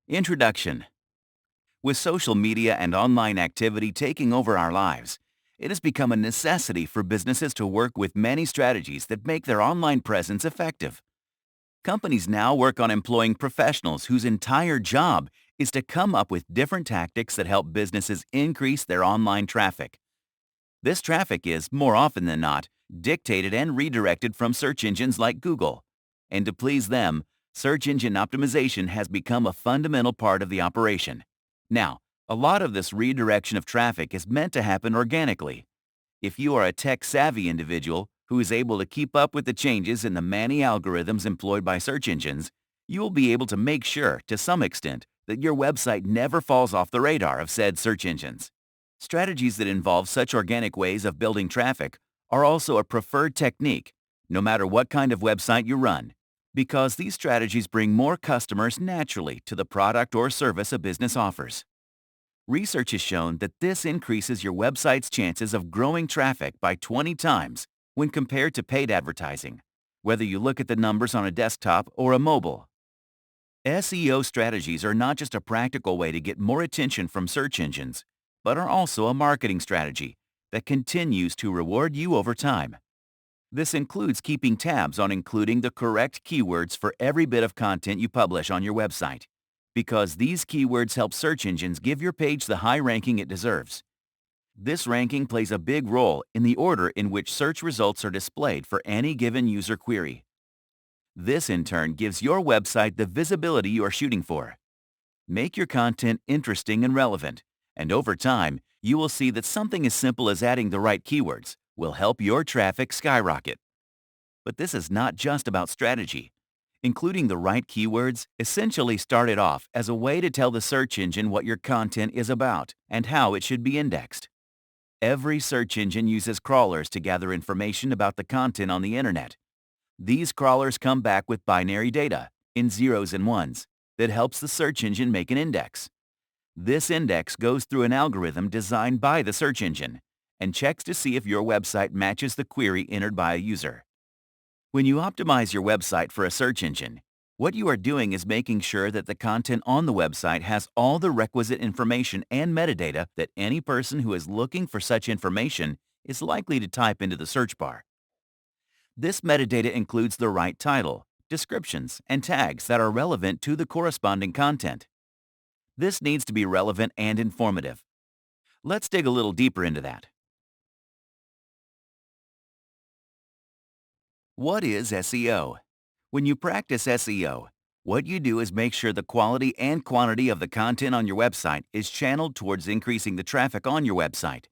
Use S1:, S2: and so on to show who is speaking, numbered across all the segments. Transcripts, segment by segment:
S1: Introduction. With social media and online activity taking over our lives, it has become a necessity for businesses to work with many strategies that make their online presence effective. Companies now work on employing professionals whose entire job is to come up with different tactics that help businesses increase their online traffic. This traffic is, more often than not, dictated and redirected from search engines like Google. And to please them, search engine optimization has become a fundamental part of the operation. Now, a lot of this redirection of traffic is meant to happen organically. If you are a tech-savvy individual who is able to keep up with the changes in the many algorithms employed by search engines, you will be able to make sure, to some extent, that your website never falls off the radar of said search engines. Strategies that involve such organic ways of building traffic are also a preferred technique, no matter what kind of website you run, because these strategies bring more customers naturally to the product or service a business offers. Research has shown that this increases your website's chances of growing traffic by 20 times when compared to paid advertising, whether you look at the numbers on a desktop or a mobile. SEO strategies are not just a practical way to get more attention from search engines, but are also a marketing strategy that continues to reward you over time. This includes keeping tabs on including the correct keywords for every bit of content you publish on your website, because these keywords help search engines give your page the high ranking it deserves. This ranking plays a big role in the order in which search results are displayed for any given user query. This in turn gives your website the visibility you are shooting for. Make your content interesting and relevant, and over time, you will see that something as simple as adding the right keywords will help your traffic skyrocket. But this is not just about strategy. Including the right keywords essentially started off as a way to tell the search engine what your content is about and how it should be indexed. Every search engine uses crawlers to gather information about the content on the internet. These crawlers come back with binary data, in zeros and ones, that helps the search engine make an index. This index goes through an algorithm designed by the search engine and checks to see if your website matches the query entered by a user. When you optimize your website for a search engine, what you are doing is making sure that the content on the website has all the requisite information and metadata that any person who is looking for such information is likely to type into the search bar. This metadata includes the right title, descriptions, and tags that are relevant to the corresponding content. This needs to be relevant and informative. Let's dig a little deeper into that. What is SEO? When you practice SEO, what you do is make sure the quality and quantity of the content on your website is channeled towards increasing the traffic on your website.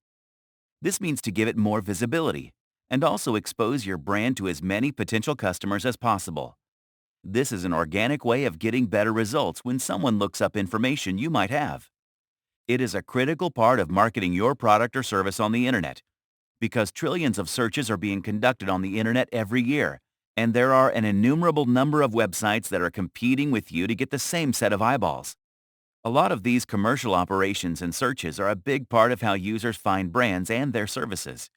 S1: This means to give it more visibility and also expose your brand to as many potential customers as possible. This is an organic way of getting better results when someone looks up information you might have. It is a critical part of marketing your product or service on the internet, because trillions of searches are being conducted on the internet every year, and there are an innumerable number of websites that are competing with you to get the same set of eyeballs. A lot of these commercial operations and searches are a big part of how users find brands and their services.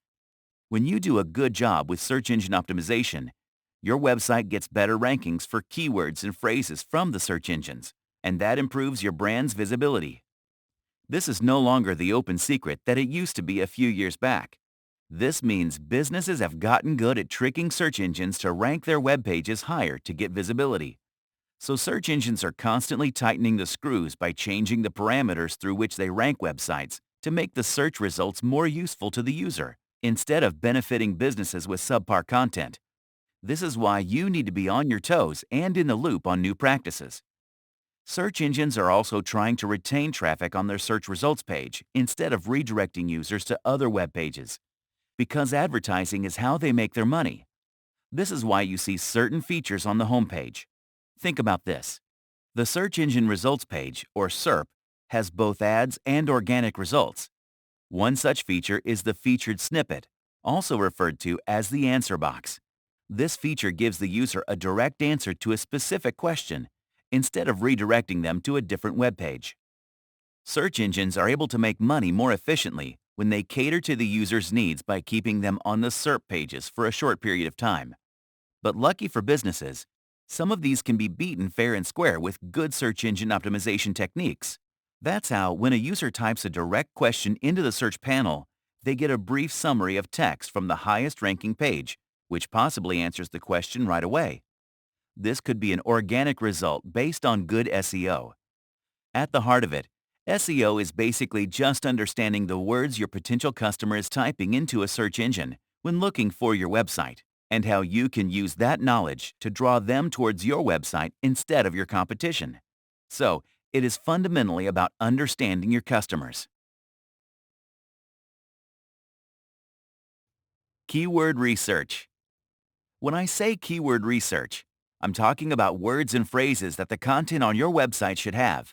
S1: When you do a good job with search engine optimization, your website gets better rankings for keywords and phrases from the search engines, and that improves your brand's visibility. This is no longer the open secret that it used to be a few years back. This means businesses have gotten good at tricking search engines to rank their web pages higher to get visibility. So search engines are constantly tightening the screws by changing the parameters through which they rank websites to make the search results more useful to the user, instead of benefiting businesses with subpar content. This is why you need to be on your toes and in the loop on new practices. Search engines are also trying to retain traffic on their search results page instead of redirecting users to other web pages, because advertising is how they make their money. This is why you see certain features on the homepage. Think about this. The Search Engine Results page, or SERP, has both ads and organic results. One such feature is the featured snippet, also referred to as the answer box. This feature gives the user a direct answer to a specific question, instead of redirecting them to a different web page. Search engines are able to make money more efficiently when they cater to the user's needs by keeping them on the SERP pages for a short period of time. But lucky for businesses, Some of these can be beaten fair and square with good search engine optimization techniques. That's how, when a user types a direct question into the search panel, they get a brief summary of text from the highest ranking page, which possibly answers the question right away. This could be an organic result based on good SEO. At the heart of it, SEO is basically just understanding the words your potential customer is typing into a search engine when looking for your website, and how you can use that knowledge to draw them towards your website instead of your competition. So, it is fundamentally about understanding your customers. Keyword research. When I say keyword research, I'm talking about words and phrases that the content on your website should have.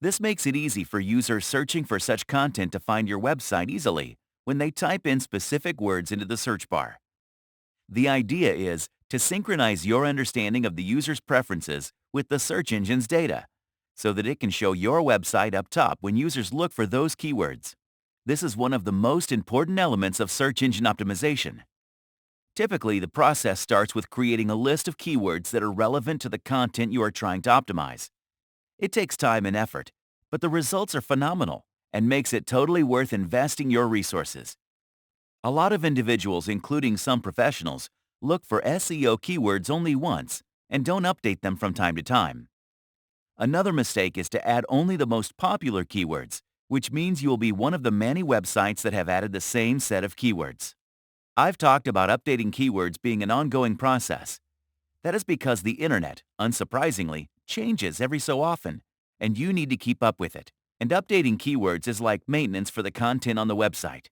S1: This makes it easy for users searching for such content to find your website easily when they type in specific words into the search bar. The idea is to synchronize your understanding of the user's preferences with the search engine's data, so that it can show your website up top when users look for those keywords. This is one of the most important elements of search engine optimization. Typically, the process starts with creating a list of keywords that are relevant to the content you are trying to optimize. It takes time and effort, but the results are phenomenal and makes it totally worth investing your resources. A lot of individuals, including some professionals, look for SEO keywords only once and don't update them from time to time. Another mistake is to add only the most popular keywords, which means you will be one of the many websites that have added the same set of keywords. I've talked about updating keywords being an ongoing process. That is because the internet, unsurprisingly, changes every so often, and you need to keep up with it. And updating keywords is like maintenance for the content on the website.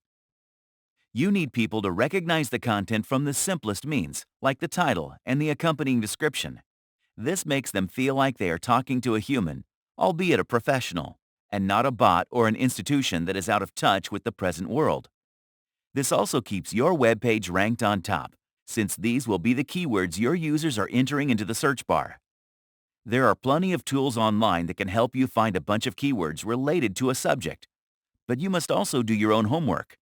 S1: You need people to recognize the content from the simplest means, like the title and the accompanying description. This makes them feel like they are talking to a human, albeit a professional, and not a bot or an institution that is out of touch with the present world. This also keeps your web page ranked on top, since these will be the keywords your users are entering into the search bar. There are plenty of tools online that can help you find a bunch of keywords related to a subject, but you must also do your own homework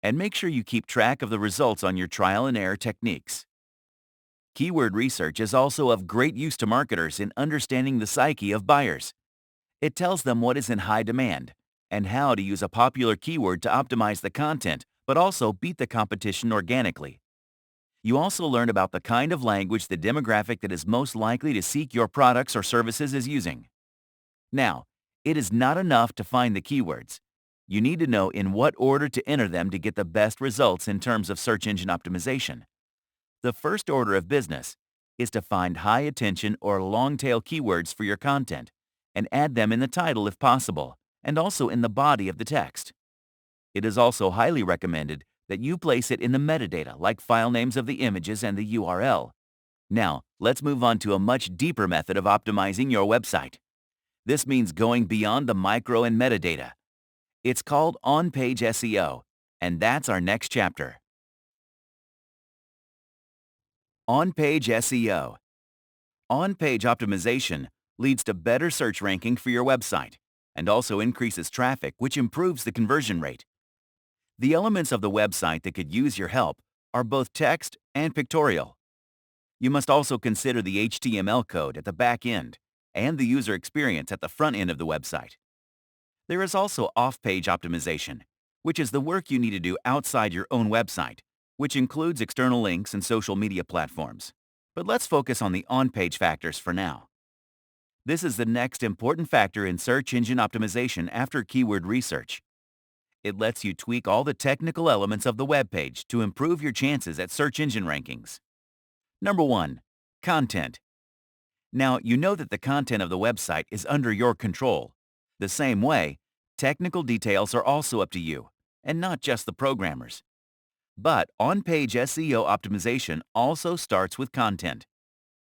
S1: and make sure you keep track of the results on your trial and error techniques. Keyword research is also of great use to marketers in understanding the psyche of buyers. It tells them what is in high demand and how to use a popular keyword to optimize the content, but also beat the competition organically. You also learn about the kind of language the demographic that is most likely to seek your products or services is using. Now, it is not enough to find the keywords. You need to know in what order to enter them to get the best results in terms of search engine optimization. The first order of business is to find high attention or long-tail keywords for your content and add them in the title if possible, and also in the body of the text. It is also highly recommended that you place it in the metadata, like file names of the images and the URL. Now, let's move on to a much deeper method of optimizing your website. This means going beyond the micro and metadata. It's called on-page SEO, and that's our next chapter. On-page SEO. On-page optimization leads to better search ranking for your website and also increases traffic, which improves the conversion rate. The elements of the website that could use your help are both text and pictorial. You must also consider the HTML code at the back end and the user experience at the front end of the website. There is also off-page optimization, which is the work you need to do outside your own website, which includes external links and social media platforms. But let's focus on the on-page factors for now. This is the next important factor in search engine optimization after keyword research. It lets you tweak all the technical elements of the web page to improve your chances at search engine rankings. Number 1. Content. Now, you know that the content of the website is under your control. The same way, technical details are also up to you, and not just the programmers. But on-page SEO optimization also starts with content.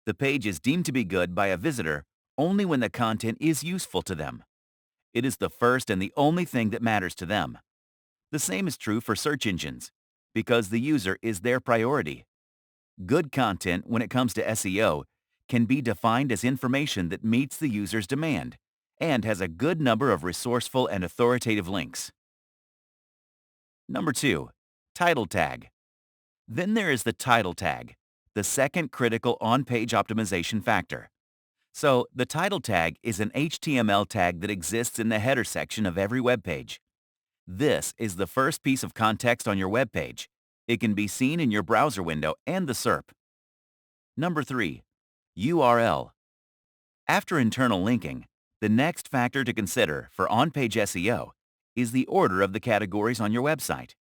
S1: The page is deemed to be good by a visitor only when the content is useful to them. It is the first and the only thing that matters to them. The same is true for search engines, because the user is their priority. Good content, when it comes to SEO, can be defined as information that meets the user's demand and has a good number of resourceful and authoritative links. Number 2. Title tag. Then there is the title tag. the second critical on-page optimization factor. So, the title tag is an HTML tag that exists in the header section of every web page. This is the first piece of context on your web page. It can be seen in your browser window and the SERP. Number 3. URL. After internal linking, the next factor to consider for on-page SEO is the order of the categories on your website.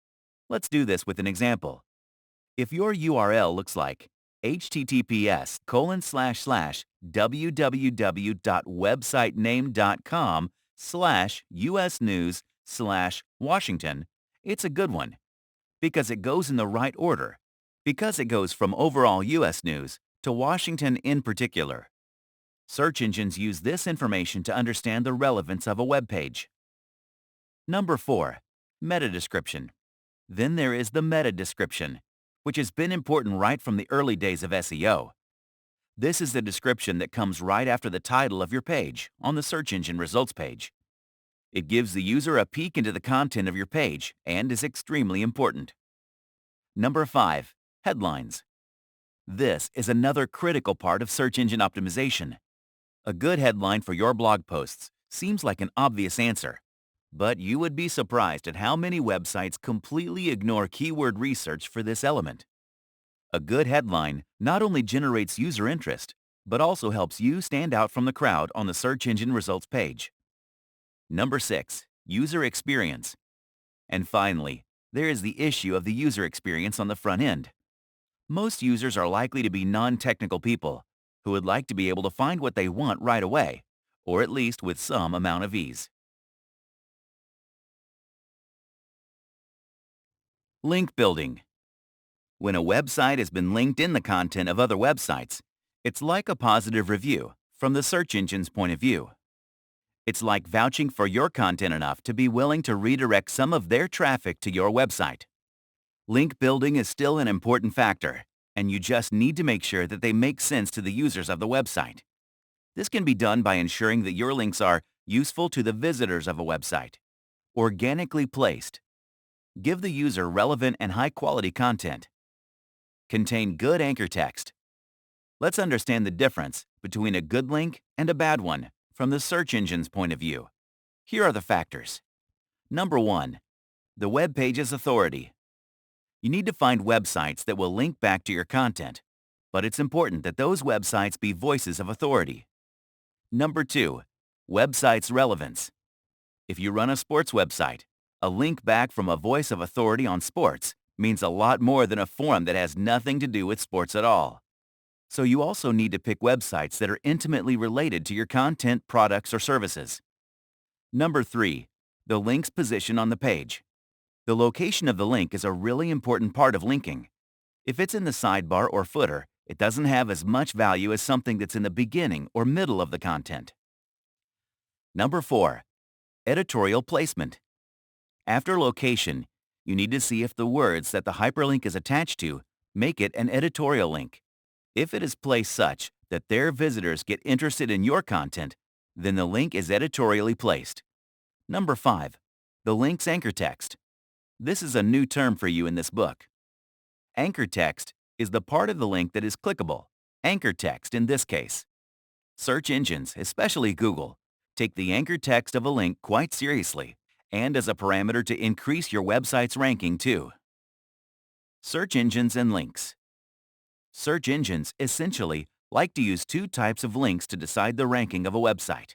S1: Let's do this with an example. If your URL looks like https://www.websitename.com/usnews/Washington, it's a good one because it goes in the right order, because it goes from overall U.S. news to Washington in particular. Search engines use this information to understand the relevance of a web page. Number 4. Meta description. Then there is the meta description, which has been important right from the early days of SEO. This is the description that comes right after the title of your page on the search engine results page. It gives the user a peek into the content of your page and is extremely important. Number 5. Headlines. This is another critical part of search engine optimization. A good headline for your blog posts seems like an obvious answer, but you would be surprised at how many websites completely ignore keyword research for this element. A good headline not only generates user interest, but also helps you stand out from the crowd on the search engine results page. Number 6. User experience. And finally, there is the issue of the user experience on the front end. Most users are likely to be non-technical people who would like to be able to find what they want right away, or at least with some amount of ease. Link building. When a website has been linked in the content of other websites, it's like a positive review from the search engine's point of view. It's like vouching for your content enough to be willing to redirect some of their traffic to your website. Link building is still an important factor, and you just need to make sure that they make sense to the users of the website. This can be done by ensuring that your links are useful to the visitors of a website, organically placed, give the user relevant and high-quality content, contain good anchor text. Let's understand the difference between a good link and a bad one from the search engine's point of view. Here are the factors. Number 1. The web page's authority. You need to find websites that will link back to your content, but it's important that those websites be voices of authority. Number 2. Website's relevance. If you run a sports website, a link back from a voice of authority on sports means a lot more than a forum that has nothing to do with sports at all. So you also need to pick websites that are intimately related to your content, products, or services. Number 3. The link's position on the page. The location of the link is a really important part of linking. If it's in the sidebar or footer, it doesn't have as much value as something that's in the beginning or middle of the content. Number 4. Editorial placement. After location, you need to see if the words that the hyperlink is attached to make it an editorial link. If it is placed such that their visitors get interested in your content, then the link is editorially placed. Number 5. The link's anchor text. This is a new term for you in this book. Anchor text is the part of the link that is clickable, anchor text in this case. Search engines, especially Google, take the anchor text of a link quite seriously and as a parameter to increase your website's ranking too. Search engines and links. Search engines essentially like to use two types of links to decide the ranking of a website.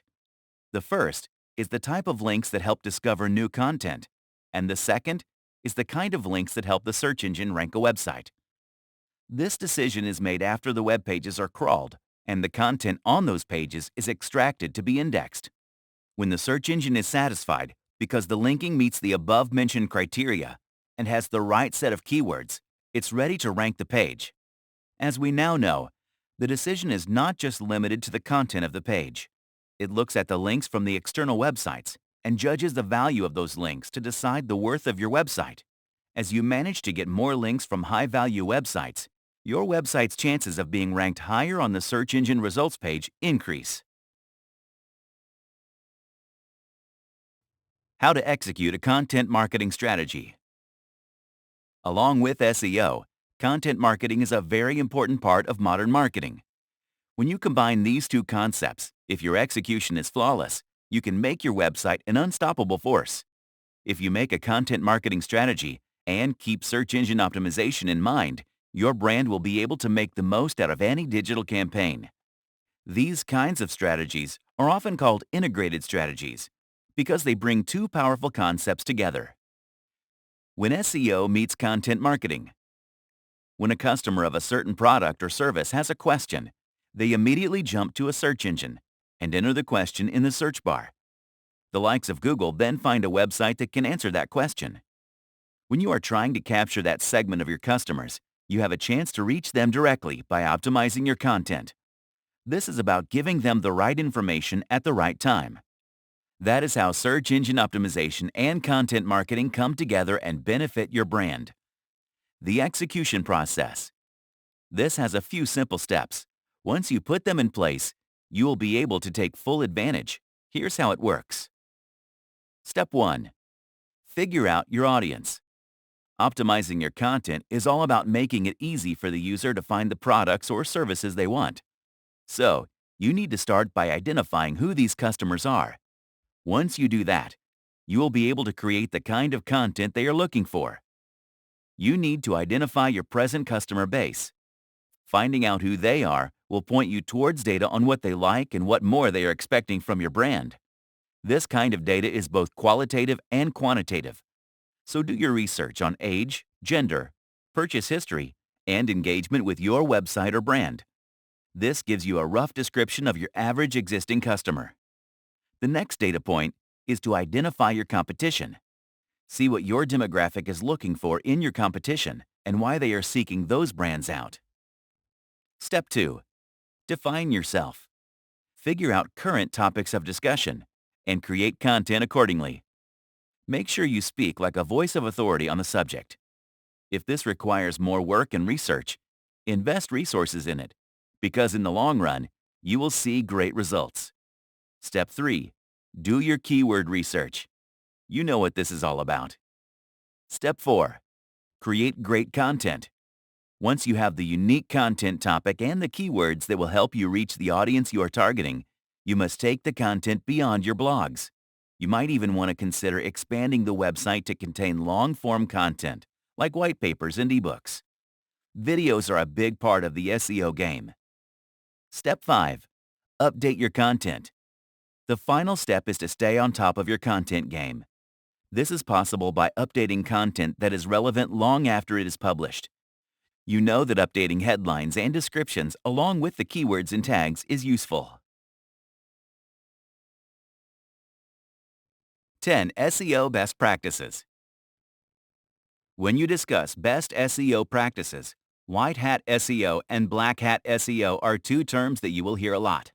S1: The first is the type of links that help discover new content, and the second is the kind of links that help the search engine rank a website. This decision is made after the web pages are crawled and the content on those pages is extracted to be indexed. When the search engine is satisfied because the linking meets the above-mentioned criteria and has the right set of keywords, it's ready to rank the page. As we now know, the decision is not just limited to the content of the page. It looks at the links from the external websites and judges the value of those links to decide the worth of your website. As you manage to get more links from high-value websites, your website's chances of being ranked higher on the search engine results page increase. How to execute a content marketing strategy. Along with SEO, content marketing is a very important part of modern marketing. When you combine these two concepts, if your execution is flawless, you can make your website an unstoppable force. If you make a content marketing strategy and keep search engine optimization in mind, your brand will be able to make the most out of any digital campaign. These kinds of strategies are often called integrated strategies because they bring two powerful concepts together. When SEO meets content marketing. When a customer of a certain product or service has a question, they immediately jump to a search engine and enter the question in the search bar. The likes of Google then find a website that can answer that question. When you are trying to capture that segment of your customers, you have a chance to reach them directly by optimizing your content. This is about giving them the right information at the right time. That is how search engine optimization and content marketing come together and benefit your brand. The execution process. This has a few simple steps. Once you put them in place, you will be able to take full advantage. Here's how it works. Step 1. Figure out your audience. Optimizing your content is all about making it easy for the user to find the products or services they want. So, you need to start by identifying who these customers are. Once you do that, you will be able to create the kind of content they are looking for. You need to identify your present customer base. Finding out who they are will point you towards data on what they like and what more they are expecting from your brand. This kind of data is both qualitative and quantitative. So do your research on age, gender, purchase history, and engagement with your website or brand. This gives you a rough description of your average existing customer. The next data point is to identify your competition. See what your demographic is looking for in your competition and why they are seeking those brands out. Step 2. Define yourself. Figure out current topics of discussion and create content accordingly. Make sure you speak like a voice of authority on the subject. If this requires more work and research, invest resources in it, because in the long run, you will see great results. Step 3. Do your keyword research. You know what this is all about. Step 4. Create great content. Once you have the unique content topic and the keywords that will help you reach the audience you are targeting, you must take the content beyond your blogs. You might even want to consider expanding the website to contain long-form content, like white papers and ebooks. Videos are a big part of the SEO game. Step 5. Update your content. The final step is to stay on top of your content game. This is possible by updating content that is relevant long after it is published. You know that updating headlines and descriptions along with the keywords and tags is useful. 10 SEO Best Practices. When you discuss best SEO practices, white hat SEO and black hat SEO are two terms that you will hear a lot.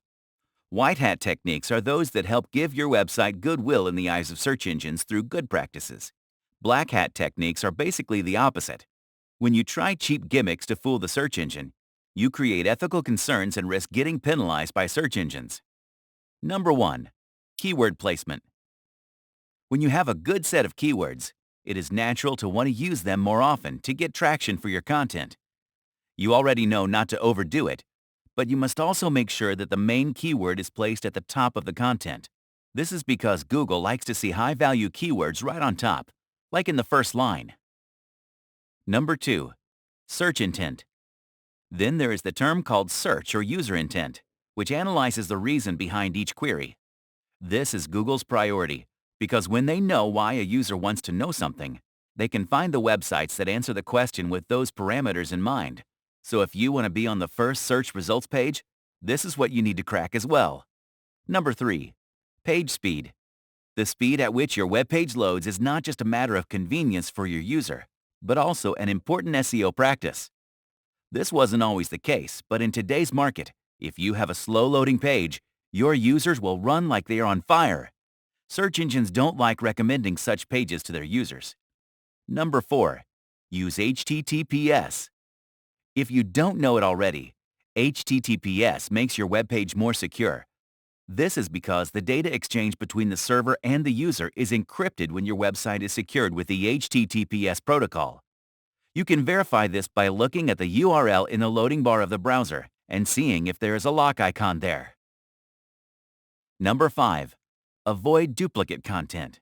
S1: White hat techniques are those that help give your website goodwill in the eyes of search engines through good practices. Black hat techniques are basically the opposite. When you try cheap gimmicks to fool the search engine, you create ethical concerns and risk getting penalized by search engines. Number 1. Keyword placement. When you have a good set of keywords, it is natural to want to use them more often to get traction for your content. You already know not to overdo it, but you must also make sure that the main keyword is placed at the top of the content. This is because Google likes to see high-value keywords right on top, like in the first line. Number 2. Search intent. Then there is the term called search or user intent, which analyzes the reason behind each query. This is Google's priority, because when they know why a user wants to know something, they can find the websites that answer the question with those parameters in mind. So if you want to be on the first search results page, this is what you need to crack as well. Number 3. Page speed. The speed at which your web page loads is not just a matter of convenience for your user, but also an important SEO practice. This wasn't always the case, but in today's market, if you have a slow-loading page, your users will run like they are on fire. Search engines don't like recommending such pages to their users. Number 4. Use HTTPS. If you don't know it already, HTTPS makes your web page more secure. This is because the data exchange between the server and the user is encrypted when your website is secured with the HTTPS protocol. You can verify this by looking at the URL in the loading bar of the browser and seeing if there is a lock icon there. Number 5. Avoid duplicate content.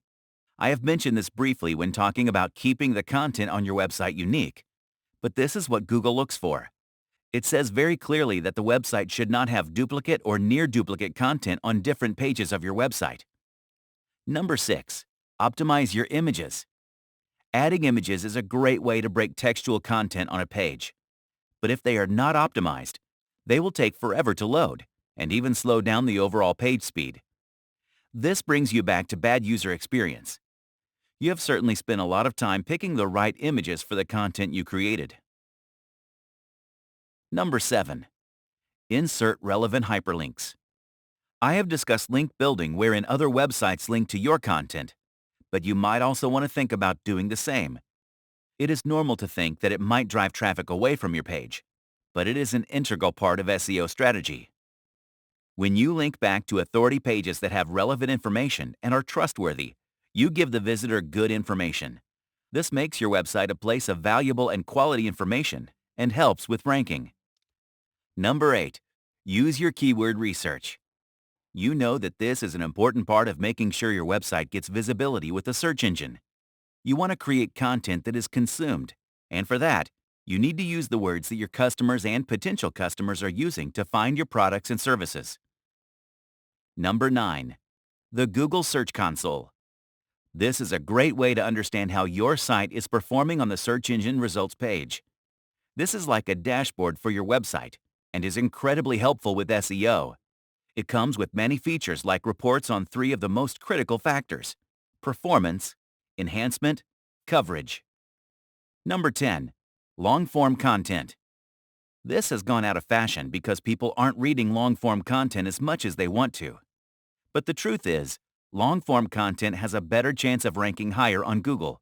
S1: I have mentioned this briefly when talking about keeping the content on your website unique, but this is what Google looks for. It says very clearly that the website should not have duplicate or near duplicate content on different pages of your website. Number 6. Optimize your images. Adding images is a great way to break textual content on a page. But if they are not optimized, they will take forever to load and even slow down the overall page speed. This brings you back to bad user experience. You have certainly spent a lot of time picking the right images for the content you created. Number 7. Insert relevant hyperlinks. I have discussed link building wherein other websites link to your content, but you might also want to think about doing the same. It is normal to think that it might drive traffic away from your page, but it is an integral part of SEO strategy. When you link back to authority pages that have relevant information and are trustworthy, you give the visitor good information. This makes your website a place of valuable and quality information and helps with ranking. Number 8. Use your keyword research. You know that this is an important part of making sure your website gets visibility with the search engine. You want to create content that is consumed, and for that, you need to use the words that your customers and potential customers are using to find your products and services. Number 9. The Google Search Console. This is a great way to understand how your site is performing on the search engine results page. This is like a dashboard for your website and is incredibly helpful with SEO. It comes with many features like reports on 3 of the most critical factors: performance, enhancement, coverage. Number 10. Long-form content. This has gone out of fashion because people aren't reading long-form content as much as they want to. But the truth is, long-form content has a better chance of ranking higher on Google.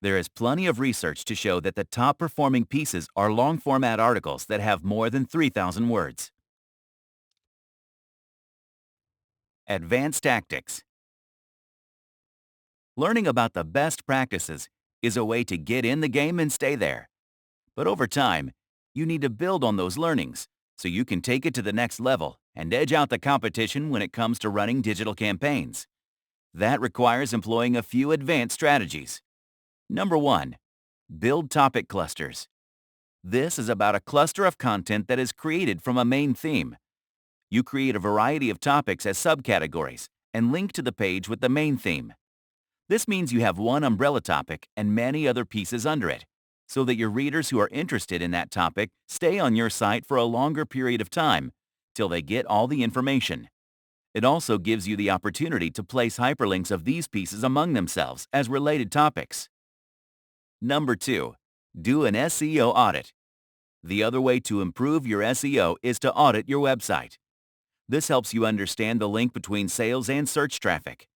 S1: There is plenty of research to show that the top-performing pieces are long-format articles that have more than 3,000 words. Advanced tactics. Learning about the best practices is a way to get in the game and stay there. But over time, you need to build on those learnings so you can take it to the next level and edge out the competition when it comes to running digital campaigns. That requires employing a few advanced strategies. Number 1. Build topic clusters. This is about a cluster of content that is created from a main theme. You create a variety of topics as subcategories and link to the page with the main theme. This means you have one umbrella topic and many other pieces under it, so that your readers who are interested in that topic stay on your site for a longer period of time till they get all the information. It also gives you the opportunity to place hyperlinks of these pieces among themselves as related topics. Number 2. Do an SEO audit. The other way to improve your SEO is to audit your website. This helps you understand the link between sales and search traffic.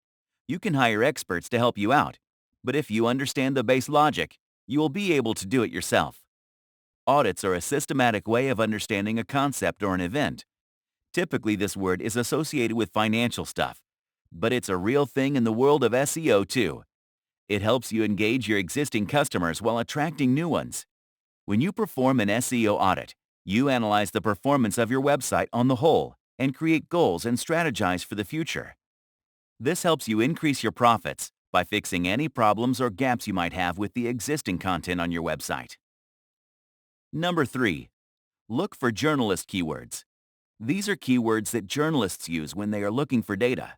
S1: You can hire experts to help you out, but if you understand the base logic, you will be able to do it yourself. Audits are a systematic way of understanding a concept or an event. Typically, this word is associated with financial stuff, but it's a real thing in the world of SEO too. It helps you engage your existing customers while attracting new ones. When you perform an SEO audit, you analyze the performance of your website on the whole and create goals and strategize for the future. This helps you increase your profits by fixing any problems or gaps you might have with the existing content on your website. Number 3. Look for journalist keywords. These are keywords that journalists use when they are looking for data.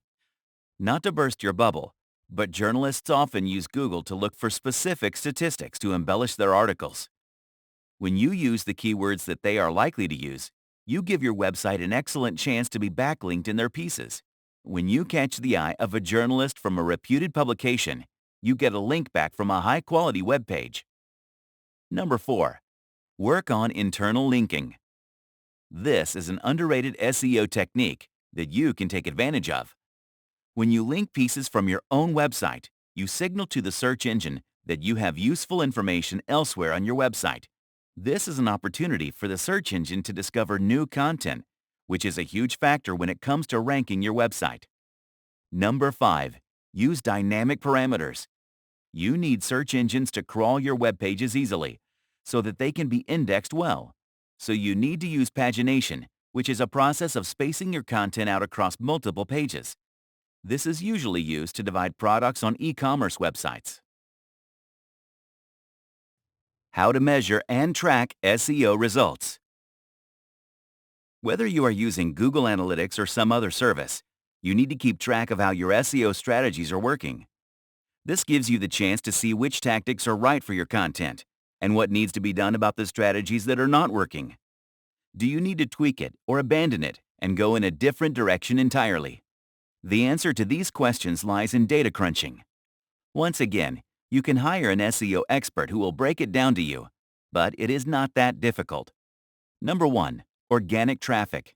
S1: Not to burst your bubble, but journalists often use Google to look for specific statistics to embellish their articles. When you use the keywords that they are likely to use, you give your website an excellent chance to be backlinked in their pieces. When you catch the eye of a journalist from a reputed publication, you get a link back from a high-quality web page. Number 4. Work on internal linking. This is an underrated SEO technique that you can take advantage of. When you link pieces from your own website, you signal to the search engine that you have useful information elsewhere on your website. This is an opportunity for the search engine to discover new content, which is a huge factor when it comes to ranking your website. Number 5. Use dynamic parameters. You need search engines to crawl your web pages easily, so that they can be indexed well. So you need to use pagination, which is a process of spacing your content out across multiple pages. This is usually used to divide products on e-commerce websites. How to measure and track SEO results. Whether you are using Google Analytics or some other service, you need to keep track of how your SEO strategies are working. This gives you the chance to see which tactics are right for your content and what needs to be done about the strategies that are not working. Do you need to tweak it or abandon it and go in a different direction entirely? The answer to these questions lies in data crunching. Once again, you can hire an SEO expert who will break it down to you, but it is not that difficult. Number 1. Organic traffic.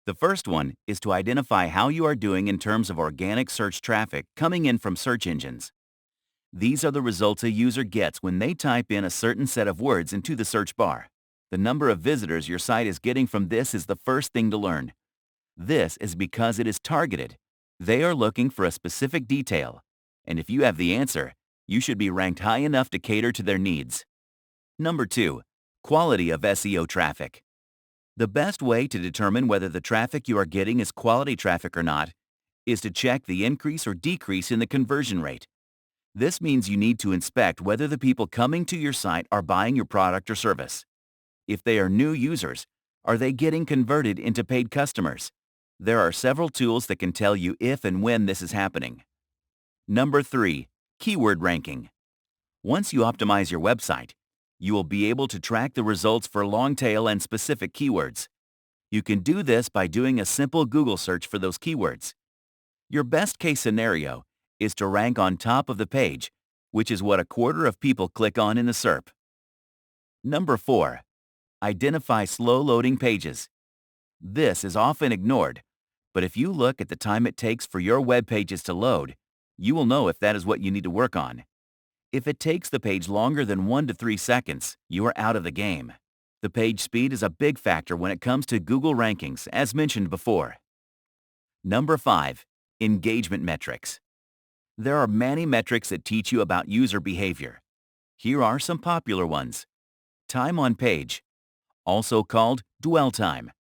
S1: The first one is to identify how you are doing in terms of organic search traffic coming in from search engines. These are the results a user gets when they type in a certain set of words into the search bar. The number of visitors your site is getting from this is the first thing to learn. This is because it is targeted. They are looking for a specific detail, and if you have the answer, you should be ranked high enough to cater to their needs. Number 2. Quality of SEO traffic. The best way to determine whether the traffic you are getting is quality traffic or not is to check the increase or decrease in the conversion rate. This means you need to inspect whether the people coming to your site are buying your product or service. If they are new users, are they getting converted into paid customers? There are several tools that can tell you if and when this is happening. Number 3. Keyword ranking. Once you optimize your website, you will be able to track the results for long-tail and specific keywords. You can do this by doing a simple Google search for those keywords. Your best-case scenario is to rank on top of the page, which is what a quarter of people click on in the SERP. Number 4. Identify slow-loading pages. This is often ignored, but if you look at the time it takes for your web pages to load, you will know if that is what you need to work on. If it takes the page longer than 1 to 3 seconds, you are out of the game. The page speed is a big factor when it comes to Google rankings, as mentioned before. Number 5. Engagement metrics. There are many metrics that teach you about user behavior. Here are some popular ones. Time on page, also called dwell time.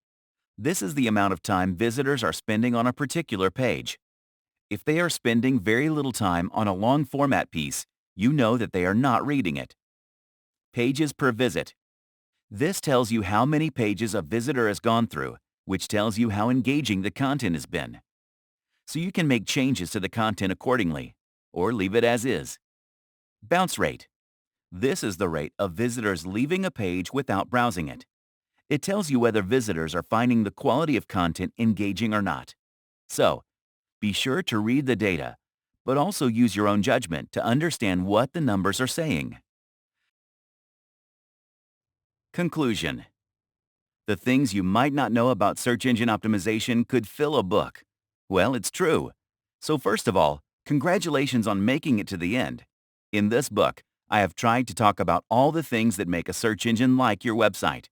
S1: This is the amount of time visitors are spending on a particular page. If they are spending very little time on a long format piece, you know that they are not reading it. Pages per visit. This tells you how many pages a visitor has gone through, which tells you how engaging the content has been. So you can make changes to the content accordingly, or leave it as is. Bounce rate. This is the rate of visitors leaving a page without browsing it. It tells you whether visitors are finding the quality of content engaging or not. So, be sure to read the data, but also use your own judgment to understand what the numbers are saying. Conclusion. The things you might not know about search engine optimization could fill a book. Well, it's true. So first of all, congratulations on making it to the end. In this book, I have tried to talk about all the things that make a search engine like your website.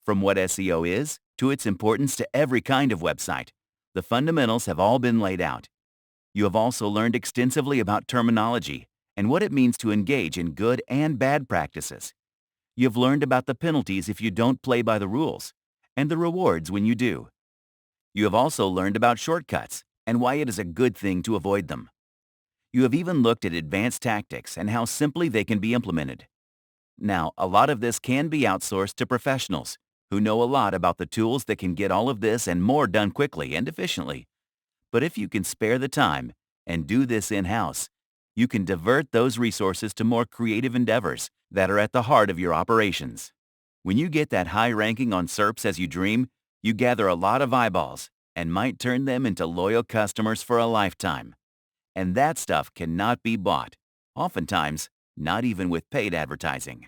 S1: From what SEO is, to its importance to every kind of website, the fundamentals have all been laid out. You have also learned extensively about terminology and what it means to engage in good and bad practices. You've learned about the penalties if you don't play by the rules, and the rewards when you do. You have also learned about shortcuts and why it is a good thing to avoid them. You have even looked at advanced tactics and how simply they can be implemented. Now, a lot of this can be outsourced to professionals who know a lot about the tools that can get all of this and more done quickly and efficiently. But if you can spare the time and do this in-house, you can divert those resources to more creative endeavors that are at the heart of your operations. When you get that high ranking on SERPs as you dream, you gather a lot of eyeballs and might turn them into loyal customers for a lifetime. And that stuff cannot be bought, oftentimes not even with paid advertising.